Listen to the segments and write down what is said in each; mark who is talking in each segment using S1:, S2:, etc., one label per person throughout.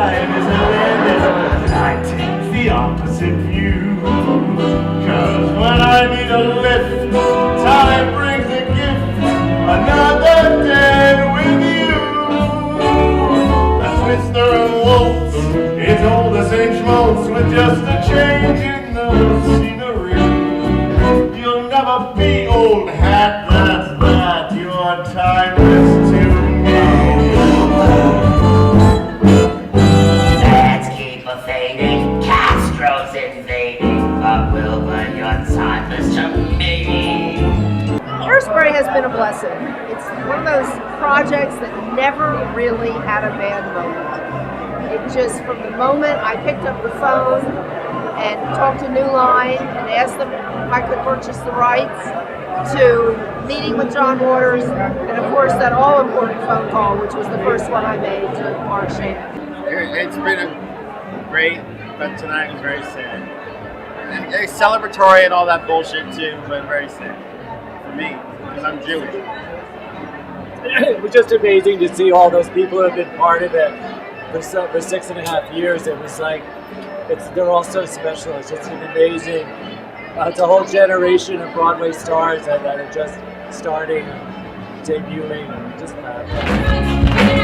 S1: time isn't ended, I take the opposite view. Cause when I need a lift, time brings a gift, another day with you. That's Mr. and Wolf, it's all the same schmaltz with just a change in the scenery. You'll never be old hat, that's that, you're timeless to me.
S2: Let's keep a fading, Castro's invading, but Wilbur, you're timeless to me.
S3: Hairspray has been a blessing. It's one of those projects that never really had a bad moment. It just, from the moment I picked up the phone and talked to New Line and asked them if I could purchase the rights, to meeting with John Waters, and of course that all-important phone call, which was the first one I made to Mark Shan.
S4: It's been great, but tonight was very sad. It's celebratory and all that bullshit too, but very sad. For me, because I'm Jewish.
S5: It was just amazing to see all those people who have been part of it for 6.5 years. It was like, they're all so special. It's just an amazing, it's a whole generation of Broadway stars that are just starting, debuting, just fabulous.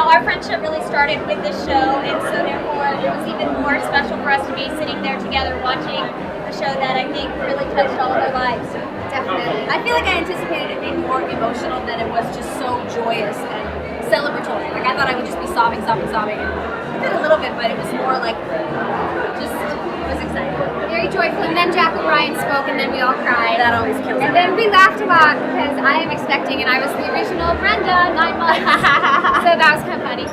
S6: Our friendship really started with this show, and so therefore it was even more special for us to be sitting there together watching a show that I think really touched all of our lives.
S7: Definitely. I feel like I anticipated it being more emotional than it was just so joyous and celebratory. Like I thought I would just be sobbing. And I did a little bit, but it was more like just, it was exciting.
S8: Very joyful, and then Jack O'Brien spoke, and then we all cried.
S7: That always kills me.
S8: And then we laughed a lot because I am expecting, and I was the original Brenda, 9 months. So that was kind of funny.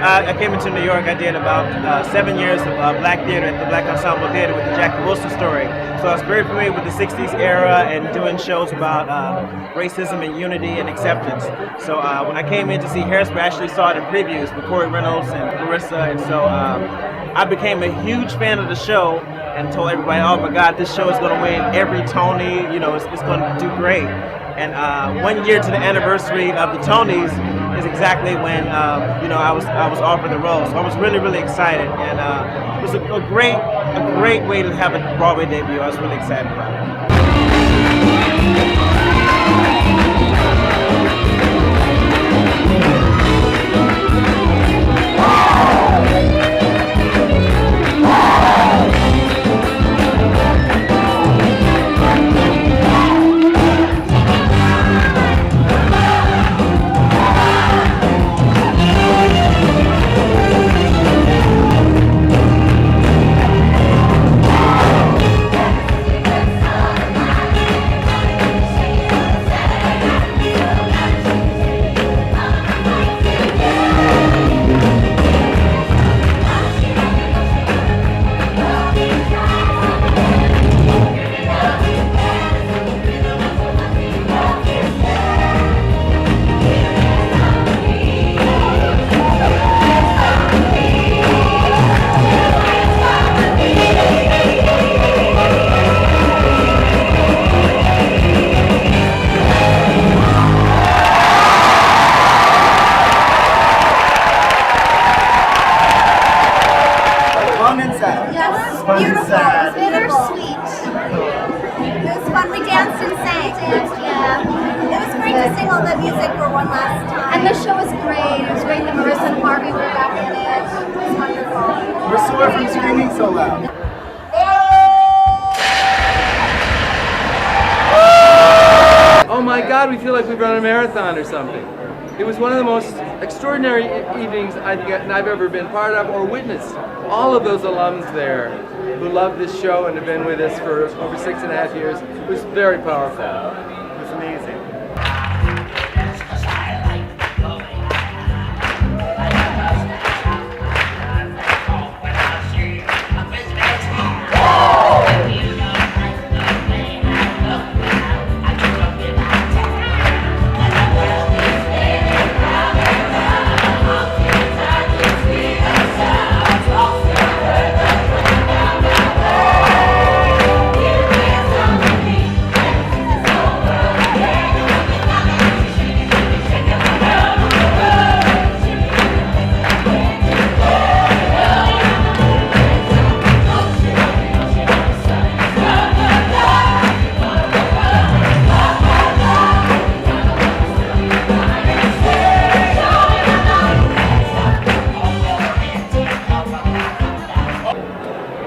S9: I came into New York, I did about 7 years of black theater at the Black Ensemble Theater with the Jackie Wilson story. So I was very familiar with the 60s era and doing shows about racism and unity and acceptance. So when I came in to see Hairspray, I actually saw it in previews with Corey Reynolds and Clarissa, and so I became a huge fan of the show and told everybody, oh my God, this show is going to win every Tony, you know, it's going to do great. And 1 year to the anniversary of the Tonys is exactly when you know I was offered the role. So I was really excited, and it was a great way to have a Broadway debut. I was really excited about it.
S4: fun and
S7: beautiful.
S4: sad.
S7: It was bittersweet. It was fun. We danced and sang. Yeah. It was great to sing all that music for one last time.
S8: And the show was great. It was great that Marissa and Harvey were back in it. It was wonderful.
S4: We're sore from screaming so loud.
S10: Oh my God, we feel like we've run a marathon or something. It was one of the most extraordinary evenings I think I've ever been part of or witnessed. All of those alums there who love this show and have been with us for over 6.5 years. It was very powerful. It was amazing.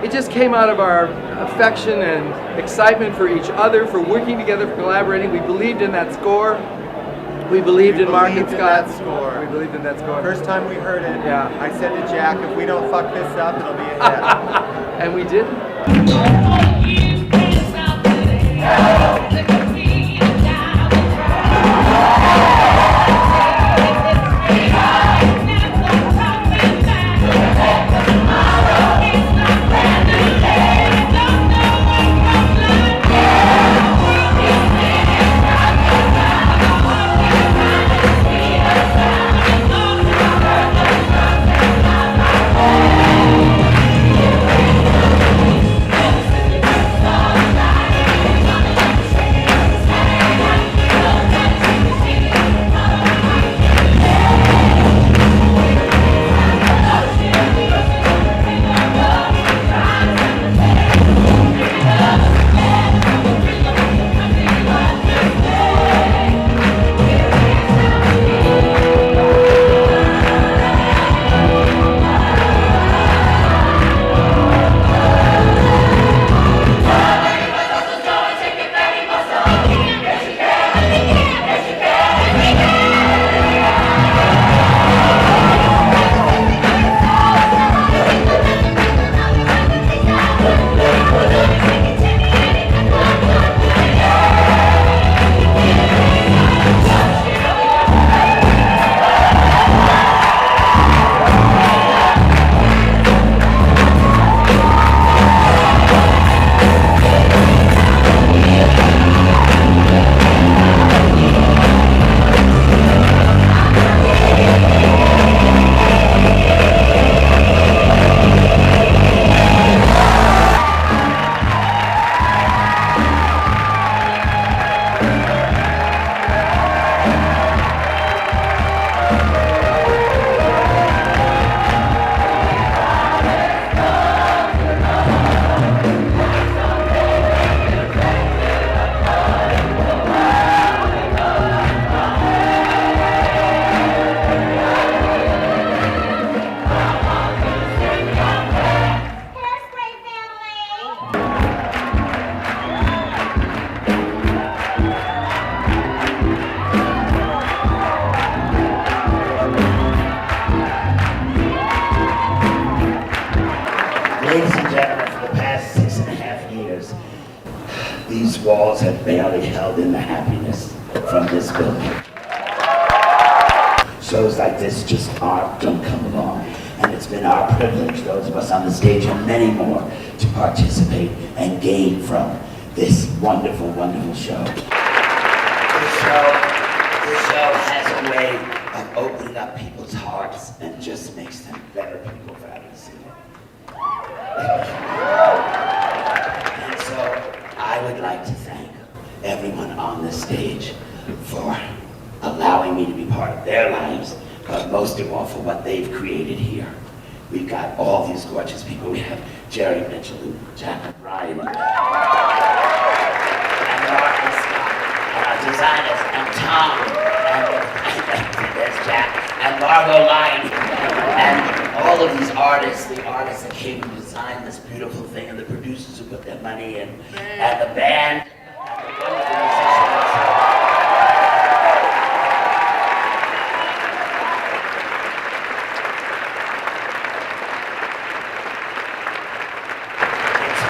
S10: It just came out of our affection and excitement for each other, for working together, for collaborating. We believed in that score. We believed in Mark and Scott. We believed in that score.
S11: First time we heard it,
S10: Yeah.
S11: I said to Jack, if we don't fuck this up, it'll be a hit.
S10: And we did.
S2: Ladies and gentlemen, for the past 6.5 years, these walls have barely held in the happiness from this building. Shows like this just don't come along. And it's been our privilege, those of us on the stage and many more, to participate and gain from this wonderful, wonderful show. This show has a way of opening up people's hearts and just makes them better people for having seen it. And so I would like to thank everyone on this stage for allowing me to be part of their lives, but most of all for what they've created here. We've got all these gorgeous people. We have Jerry Mitchell, Jack Ryan, and Mark and Scott, and our designers, and Tom, and there's Jack, and Margot Lyon, and all of these artists, the artists that came to design this beautiful thing, and the producers who put their money in, and the band, and the wonderful musicians.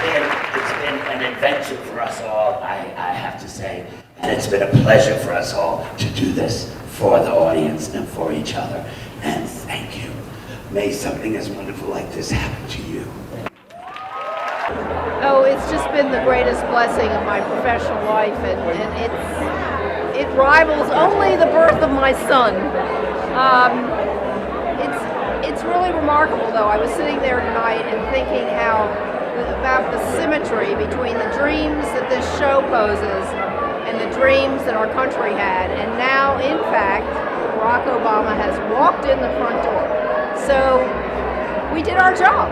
S2: It's been an adventure for us all, I have to say, and it's been a pleasure for us all to do this for the audience and for each other. And thank you. May something as wonderful like this happen to you.
S3: Oh, it's just been the greatest blessing of my professional life, and it rivals only the birth of my son. It's really remarkable, though. I was sitting there tonight and thinking about the symmetry between the dreams that this show poses and the dreams that our country had. And now, in fact, Barack Obama has walked in the front door. So we did our job.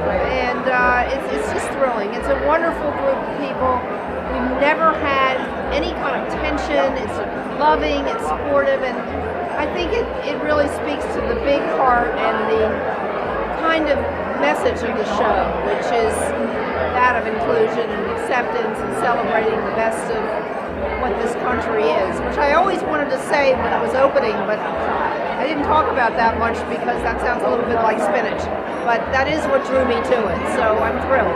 S3: And it's just thrilling. It's a wonderful group of people. We've never had any kind of tension. It's loving, it's supportive, and I think it really speaks to the big heart and the kind of message of the show, which is that of inclusion and acceptance and celebrating the best of what this country is, which I always wanted to say when it was opening, but I didn't talk about that much because that sounds a little bit like spinach. But that is what drew me to it, so I'm thrilled.